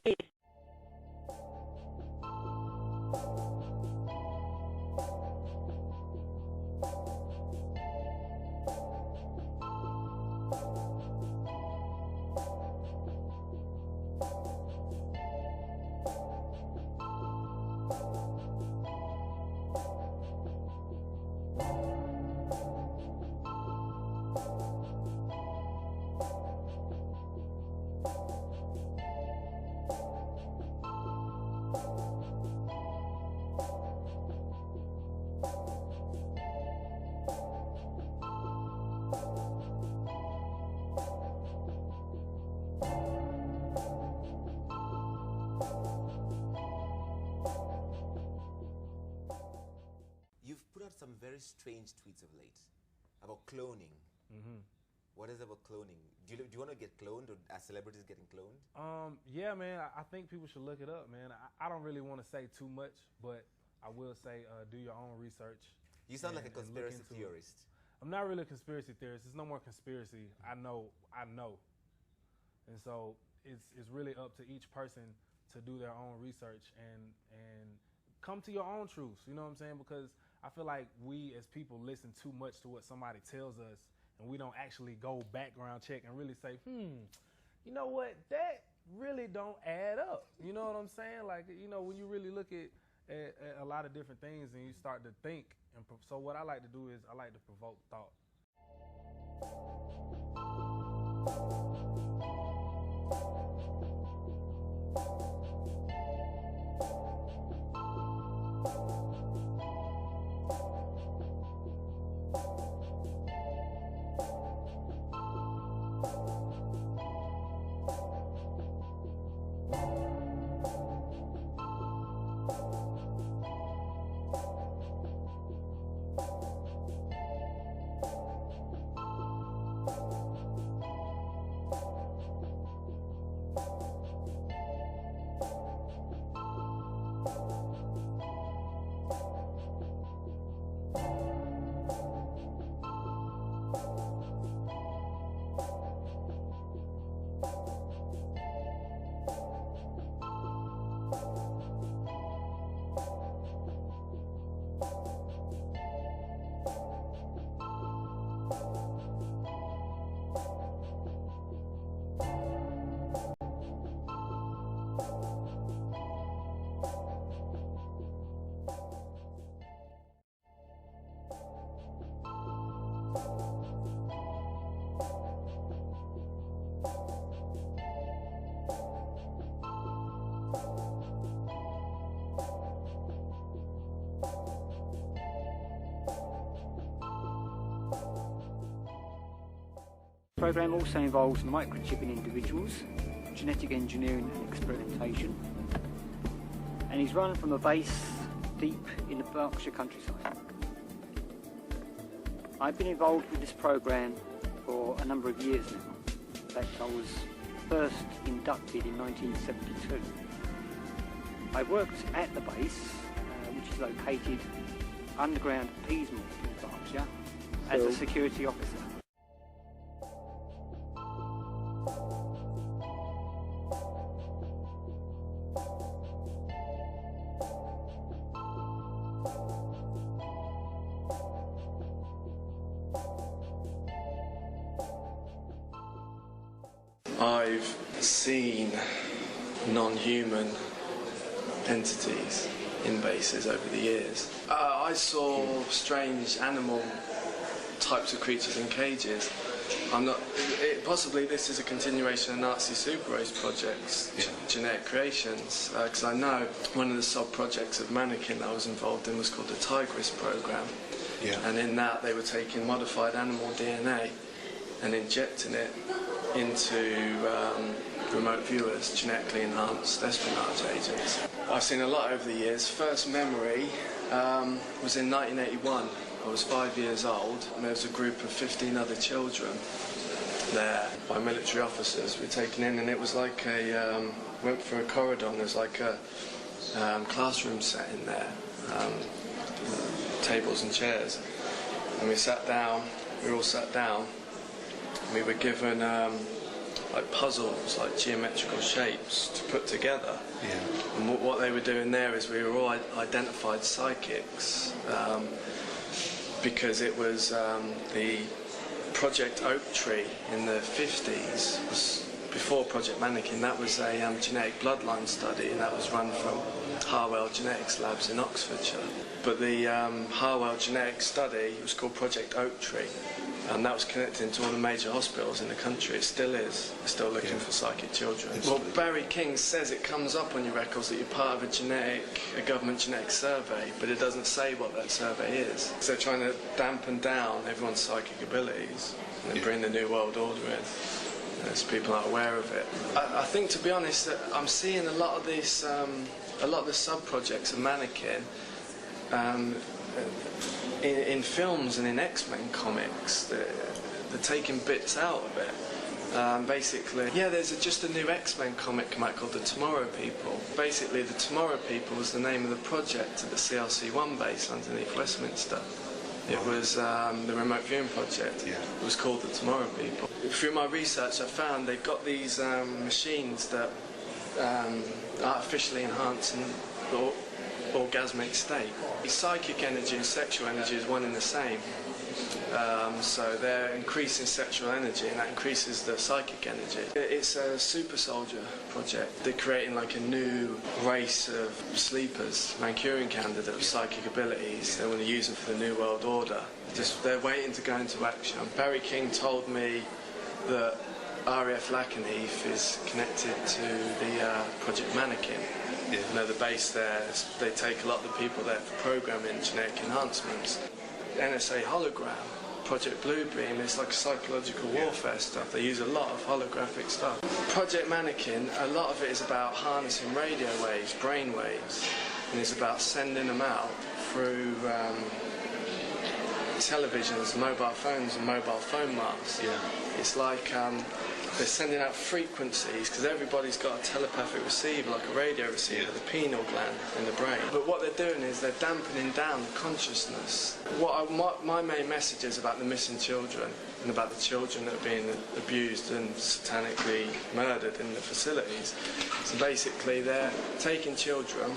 very strange tweets of late about cloning. What is it about cloning? Do you want to get cloned, or are celebrities getting cloned? Yeah, man, I think people should look it up, man. I don't really want to say too much, but I will say do your own research. You sound like a conspiracy theorist. I'm not really a conspiracy theorist. It's no more conspiracy. I know. And so it's really up to each person to do their own research and come to your own truths, you know what I'm saying? Because I feel like we as people listen too much to what somebody tells us, and we don't actually go background check and really say, you know what, that really don't add up. You know what I'm saying? Like, you know, when you really look at a lot of different things and you start to think, and so what I like to do is I like to provoke thought. The program also involves microchipping individuals, genetic engineering and experimentation, and is run from a base deep in the Berkshire countryside. I've been involved with this program for a number of years now. In fact, I was first inducted in 1972. I worked at the base, which is located underground at Peasmore in Berkshire, as a security officer. I've seen non-human entities in bases over the years. I saw strange animal types of creatures in cages. Possibly this is a continuation of Nazi super race projects, genetic creations, because I know one of the sub-projects of Mannequin I was involved in was called the Tigris program. And in that they were taking modified animal DNA and injecting it into remote viewers, genetically enhanced espionage agents. I've seen a lot over the years. First memory was in 1981. I was 5 years old, and there was a group of 15 other children there by military officers. We were taken in, and it was like went through a corridor, and there's like a classroom set in there, tables and chairs. And we sat down, we all sat down, and we were given like puzzles, like geometrical shapes to put together. And what they were doing there is we were all identified psychics, because it was the Project Oak Tree in the 50s, was before Project Mannequin. That was a genetic bloodline study, and that was run from Harwell Genetics Labs in Oxfordshire. But the Harwell Genetics study was called Project Oak Tree, and that was connected into all the major hospitals in the country. It still is. They're still looking for psychic children. Well, Barry King says it comes up on your records that you're part of a government genetic survey, but it doesn't say what that survey is. So they're trying to dampen down everyone's psychic abilities and then bring the New World Order in. As people aren't aware of it. I think, to be honest, that I'm seeing a lot of these, a lot of the sub-projects of Mannequin, in films and in X-Men comics, they're taking bits out of it. Basically, yeah, there's just a new X-Men comic come out called The Tomorrow People. Basically, The Tomorrow People was the name of the project at the CL0NES base underneath Westminster. It was the remote viewing project. Yeah. It was called The Tomorrow People. Through my research, I found they've got these machines that artificially enhance an orgasmic state. Psychic energy and sexual energy is one and the same. So they're increasing sexual energy, and that increases the psychic energy. It's a super soldier project. They're creating like a new race of sleepers, Manchurian candidate with psychic abilities. They want to use them for the New World Order. They're waiting to go into action. Barry King told me that RAF Lakenheath is connected to the Project Mannequin. Yeah. You know, the base there, they take a lot of the people there for programming genetic enhancements. NSA hologram, Project Bluebeam, it's like psychological warfare stuff. They use a lot of holographic stuff. Project Mannequin, a lot of it is about harnessing radio waves, brain waves, and it's about sending them out through televisions, mobile phones and mobile phone masts. Yeah. It's like they're sending out frequencies, because everybody's got a telepathic receiver, like a radio receiver, the pineal gland in the brain. But what they're doing is they're dampening down the consciousness. My main message is about the missing children and about the children that are being abused and satanically murdered in the facilities. So basically they're taking children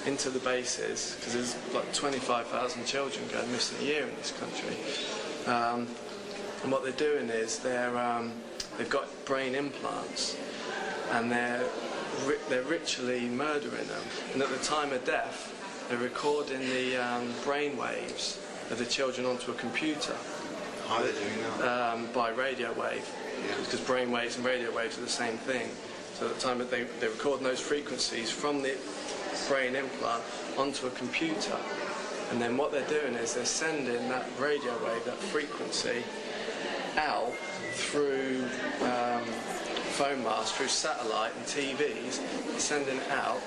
into the bases, because there's like 25,000 children going missing a year in this country. And what they're doing is they've got brain implants, and they're ritually murdering them. And at the time of death, they're recording the brain waves of the children onto a computer. How are they doing that? By radio wave, because brain waves and radio waves are the same thing. So at the time that they're recording those frequencies from the brain implant onto a computer, and then what they're doing is they're sending that radio wave, that frequency, out through phone masts, through satellite and TVs, sending it out,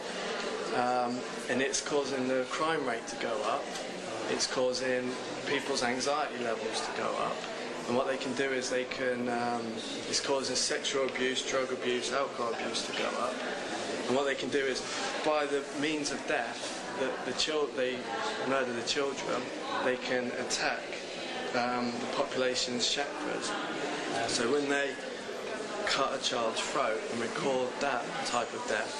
and it's causing the crime rate to go up, it's causing people's anxiety levels to go up, and what they can do is they can, it's causing sexual abuse, drug abuse, alcohol abuse to go up, and what they can do is, by the means of death, they murder the children, they can attack the population's chakras. So when they cut a child's throat and record that type of death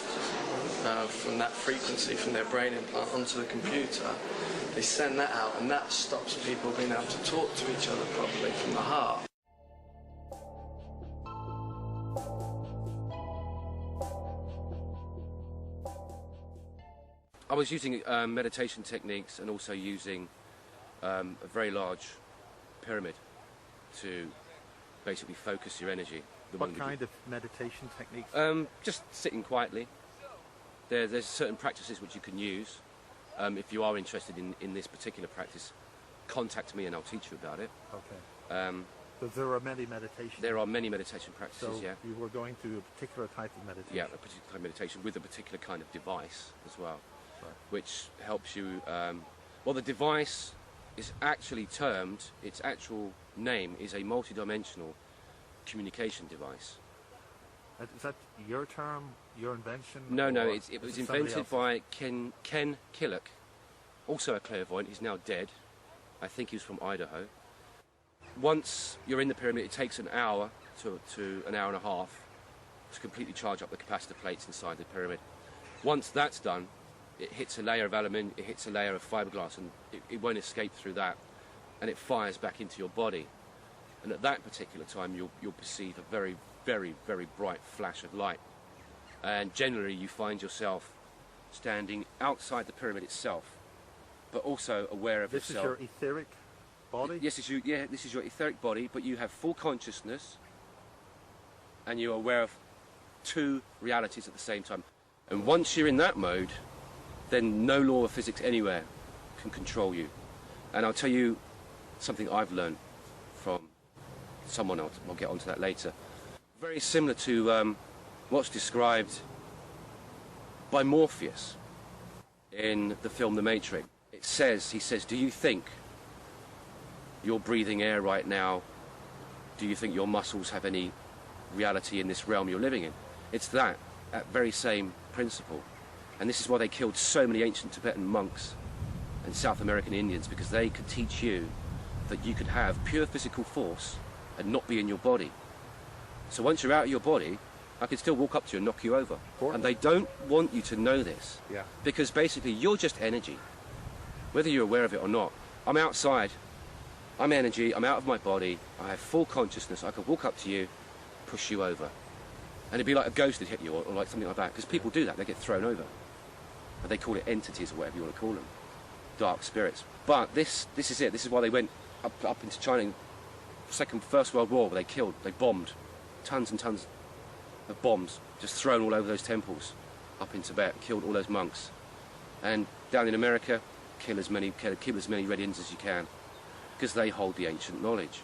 from that frequency, from their brain implant onto the computer, they send that out, and that stops people being able to talk to each other properly from the heart. I was using meditation techniques, and also using a very large pyramid to basically focus your energy. What kind of meditation techniques? Just sitting quietly. There's certain practices which you can use. If you are interested in this particular practice, contact me and I'll teach you about it. Okay. But there are many meditations. There are many meditation practices, so yeah. You were going through a particular type of meditation. Yeah, a particular type of meditation with a particular kind of device as well, right, which helps you. Well, the device is actually termed, its actual name is a multi-dimensional communication device. Is that your term, your invention? No, it was invented by Ken Killock, also a clairvoyant. He's now dead. I think he was from Idaho. Once you're in the pyramid, it takes an hour to an hour and a half to completely charge up the capacitor plates inside the pyramid. Once that's done, it hits a layer of aluminium, it hits a layer of fiberglass, and it won't escape through that, and it fires back into your body. And at that particular time, you'll perceive a very, very, very bright flash of light. And generally, you find yourself standing outside the pyramid itself, but also aware of yourself. This is your etheric body? Yes, this is your etheric body, but you have full consciousness, and you're aware of two realities at the same time. And once you're in that mode, then no law of physics anywhere can control you. And I'll tell you something I've learned from someone else. I'll get onto that later. Very similar to what's described by Morpheus in the film The Matrix. He says, do you think You're breathing air right now. Do you think your muscles have any reality in this realm you're living in? It's that very same principle. And this is why they killed so many ancient Tibetan monks and South American Indians, because they could teach you that you could have pure physical force and not be in your body. So once you're out of your body, I can still walk up to you and knock you over. And they don't want you to know this. Yeah. Because basically you're just energy, whether you're aware of it or not. I'm outside, I'm energy, I'm out of my body, I have full consciousness, I could walk up to you, push you over. And it'd be like a ghost that hit you, or like something like that, because people do that, they get thrown over. And they call it entities, or whatever you want to call them, dark spirits. But this is it, this is why they went up into China in First World War, where they bombed, tons and tons of bombs, just thrown all over those temples, up in Tibet, killed all those monks. And down in America, kill as many Red Indians as you can, because they hold the ancient knowledge.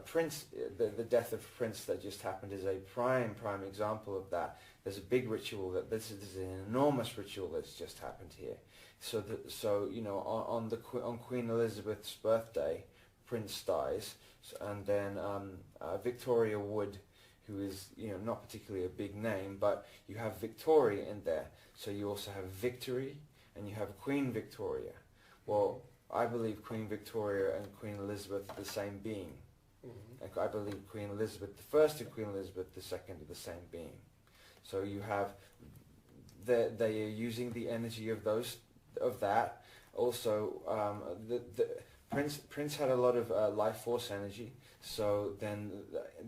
Prince, the death of Prince that just happened is a prime example of that. There's a big ritual there's an enormous ritual that's just happened here. So you know, on Queen Elizabeth's birthday, Prince dies, and then Victoria Wood, who is, you know, not particularly a big name, but you have Victoria in there. So you also have Victory, and you have Queen Victoria. Well, I believe Queen Victoria and Queen Elizabeth are the same being. Mm-hmm. I believe Queen Elizabeth I and Queen Elizabeth II are the same being. So you have, they are using the energy of that. Also, Prince had a lot of life force energy. So then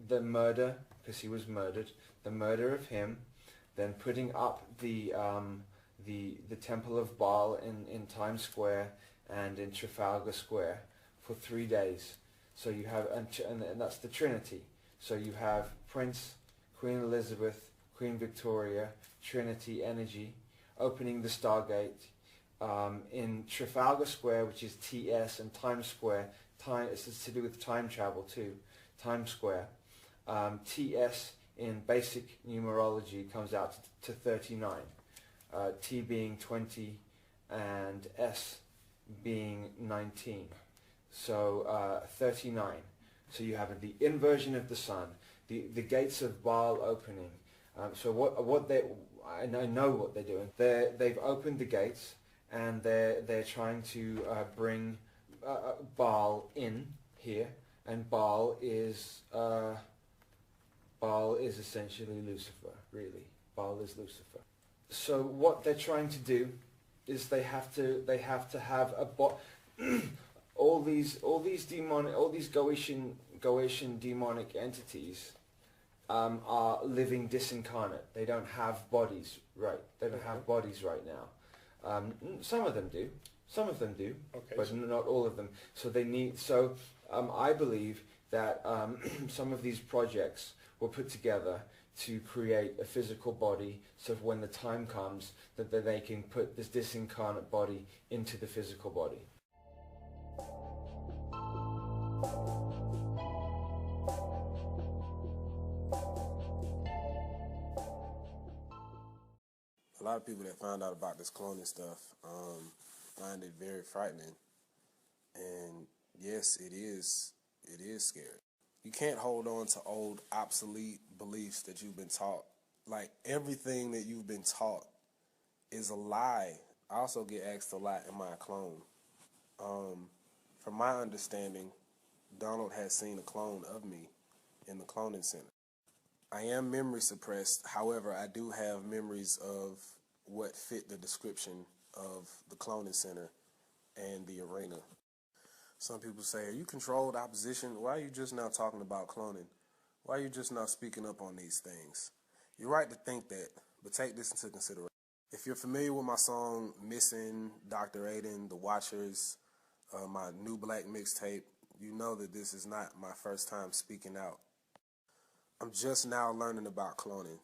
the murder, because he was murdered, the murder of him, then putting up the Temple of Baal in Times Square and in Trafalgar Square for 3 days. So you have, and that's the Trinity. So you have Prince, Queen Elizabeth, Queen Victoria, Trinity energy, opening the Stargate in Trafalgar Square, which is TS, and Times Square. It's to do with time travel too. Times Square. TS in basic numerology comes out to 39. T being 20, and S being 19. So 39. So you have the inversion of the sun, the gates of Baal opening. So I know what they're doing. They've opened the gates, and they're trying to bring Baal in here, and Baal is essentially Lucifer. Really, Baal is Lucifer. So what they're trying to do is they have to have all these Goetian demonic entities are living disincarnate. They don't have bodies, right? They don't have bodies right now. Some of them do. Okay, but not all of them. So they need. So I believe that some of these projects were put together to create a physical body, so when the time comes that they can put this disincarnate body into the physical body. A lot of people that find out about this cloning stuff find it very frightening, and yes, it is scary. You can't hold on to old obsolete beliefs that you've been taught. Like, everything that you've been taught is a lie. I also get asked a lot, am I a clone? From my understanding, Donald has seen a clone of me in the cloning center. I am memory suppressed. However, I do have memories of what fit the description of the cloning center and the arena. Some people say, are you controlled opposition? Why are you just now talking about cloning? Why are you just now speaking up on these things? You're right to think that, but take this into consideration. If you're familiar with my song Missing, Dr. Aiden, The Watchers, my new black mixtape, you know that this is not my first time speaking out. I'm just now learning about cloning.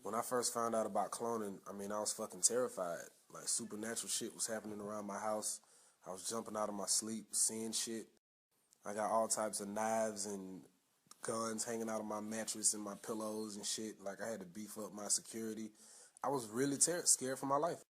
When I first found out about cloning, I mean, I was fucking terrified. Like, supernatural shit was happening around my house. I was jumping out of my sleep, seeing shit. I got all types of knives and guns hanging out of my mattress and my pillows and shit. Like, I had to beef up my security. I was really scared for my life.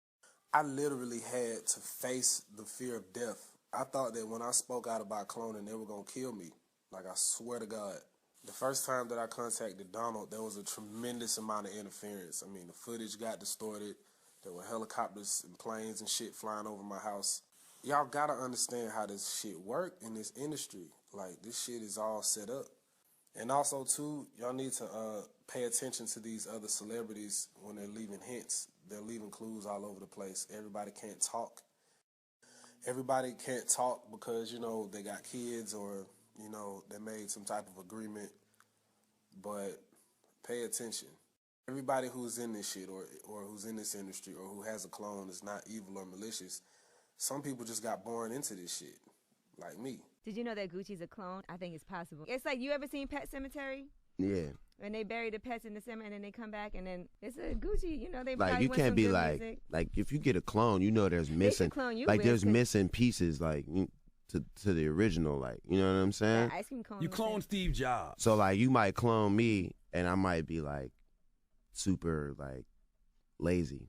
I literally had to face the fear of death. I thought that when I spoke out about cloning, they were going to kill me. Like, I swear to God. The first time that I contacted Donald, there was a tremendous amount of interference. I mean, the footage got distorted. There were helicopters and planes and shit flying over my house. Y'all gotta understand how this shit work in this industry. Like, this shit is all set up. And also, too, y'all need to pay attention to these other celebrities when they're leaving hints. They're leaving clues all over the place. Everybody can't talk. Everybody can't talk because, you know, they got kids or, you know, they made some type of agreement. But pay attention. Everybody who's in this shit or who's in this industry or who has a clone is not evil or malicious. Some people just got born into this shit, like me. Did you know that Gucci's a clone? I think it's possible. It's like, you ever seen Pet Cemetery? Yeah. When they bury the pets in the cemetery and then they come back and then it's a Gucci, you know, they Like, probably you want can't some be good like, music. like, if you get a clone, you know there's missing, clone you like, with, there's 'cause- missing pieces, like, to the original, like, you know what I'm saying? Yeah, ice cream cone. You clone Steve Jobs. So, like, you might clone me, and I might be, like, super, like, lazy,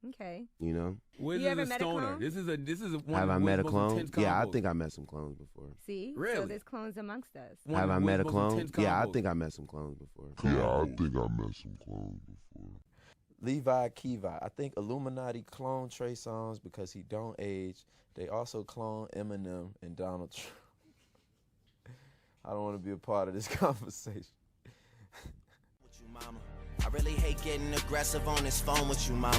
Okay. you know? Wiz You is ever a met a stoner. clone? This is one Have of I Wiz's met a most clone? intense Yeah, I combos. think I met some clones before. See? Really? So there's clones amongst us. One Have of I Wiz's met a most clone? intense Yeah, I combos. think I met some clones before. Yeah, I think I met some clones before. Levi Kiva. I think Illuminati clone Trey Songz because he don't age. They also clone Eminem and Donald Trump. I don't want to be a part of this conversation. I really hate getting aggressive on this phone with you, mama.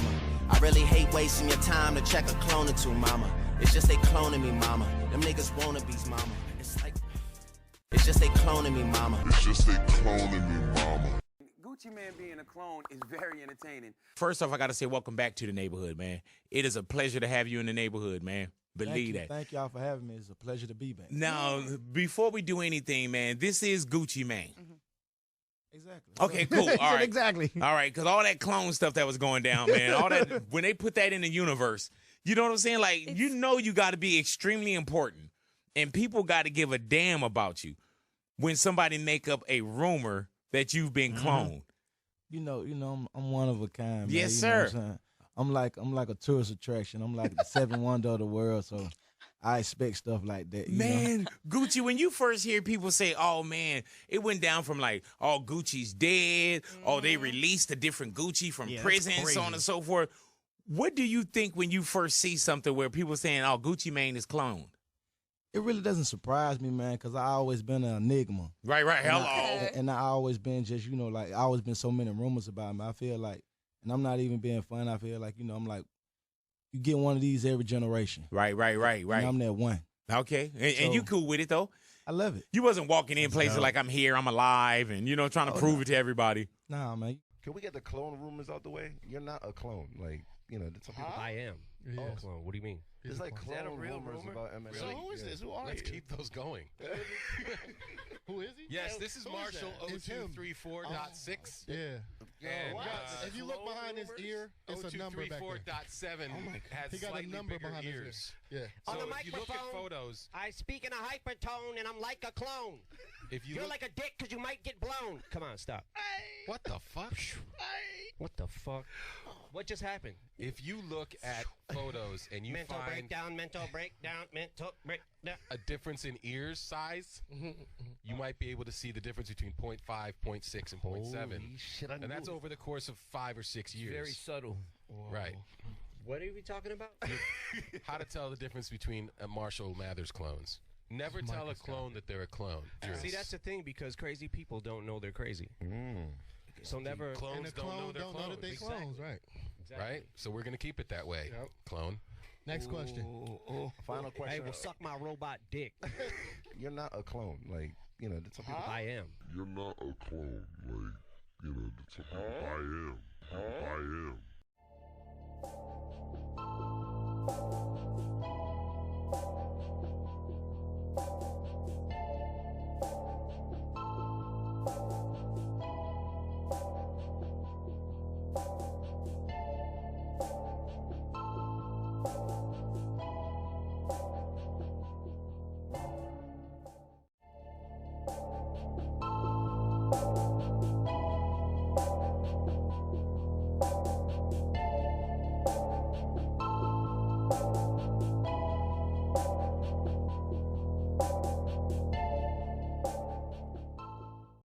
I really hate wasting your time to check a clone or two, mama. It's just they cloning me, mama. Them niggas wannabes, mama. It's just they cloning me, mama. It's just they cloning me, mama. Gucci Man being a clone is very entertaining. First off, I got to say welcome back to the neighborhood, man. It is a pleasure to have you in the neighborhood, man. Believe that. Thank y'all for having me. It's a pleasure to be back. Now, before we do anything, man, this is Gucci Man. Exactly. Okay, cool. All right. Exactly. All right, because all that clone stuff that was going down, man, all that, when they put that in the universe, you know what I'm saying? Like, you know you got to be extremely important, and people got to give a damn about you when somebody make up a rumor that you've been cloned. You know, I'm one of a kind. Man. Yes, You know what sir. I'm saying? I'm like a tourist attraction. I'm like the seventh wonder of the world. So I expect stuff like that. You know? Man, Gucci, when you first hear people say, oh, man, it went down from like, oh, Gucci's dead, oh, they released a different Gucci from prison, so on and so forth. What do you think when you first see something where people saying, oh, Gucci Mane is cloned? It really doesn't surprise me, man, because I always been an enigma. Right. Hello. And I always been just, you know, like, I always been so many rumors about me. I feel like, and I'm not even being funny, I feel like, you know, I'm like, you get one of these every generation. Right. And I'm that one. Okay. And you cool with it, though? I love it. You wasn't walking in places like I'm here, I'm alive, and, you know, trying to prove it to everybody. Nah, man. Can we get the clone rumors out the way? You're not a clone. Like, you know, some people. I am. Yes. Oh, clone. What do you mean? There's like Is that a clone real rumors rumor? about Eminem. So who is this? Who are Let's you? keep those going. Who is he? Yes, this is Marshall It's him. 0234.6. Yeah. And, if you look behind his ear, it's a number back there. 0234.7 has He got a slightly number bigger behind his ears. ear. Yeah. So On the if you look at photos, I speak in a hypertone and I'm like a clone. if you You're look, like a dick because you might get blown. Come on, stop. what the fuck? What the fuck? What just happened? If you look at photos and you mental find breakdown, mental breakdown. a difference in ears size, you might be able to see the difference between 0.5, 0.6, and 0.7. Holy shit, I and that's knew it. over the course of 5 or 6 years. Very subtle. Right. What are we talking about? How to tell the difference between a Marshall Mathers clones. Never tell a clone that they're a clone. See, that's the thing because crazy people don't know they're crazy. So never. Clones don't know they're clones. that they clones, right? Exactly. Right? So we're going to keep it that way, clone. Next question. Final question. Hey, well, suck my robot dick. You're not a clone. Like, you know, some people. I am. You're not a clone. Like, you know, some people. I am.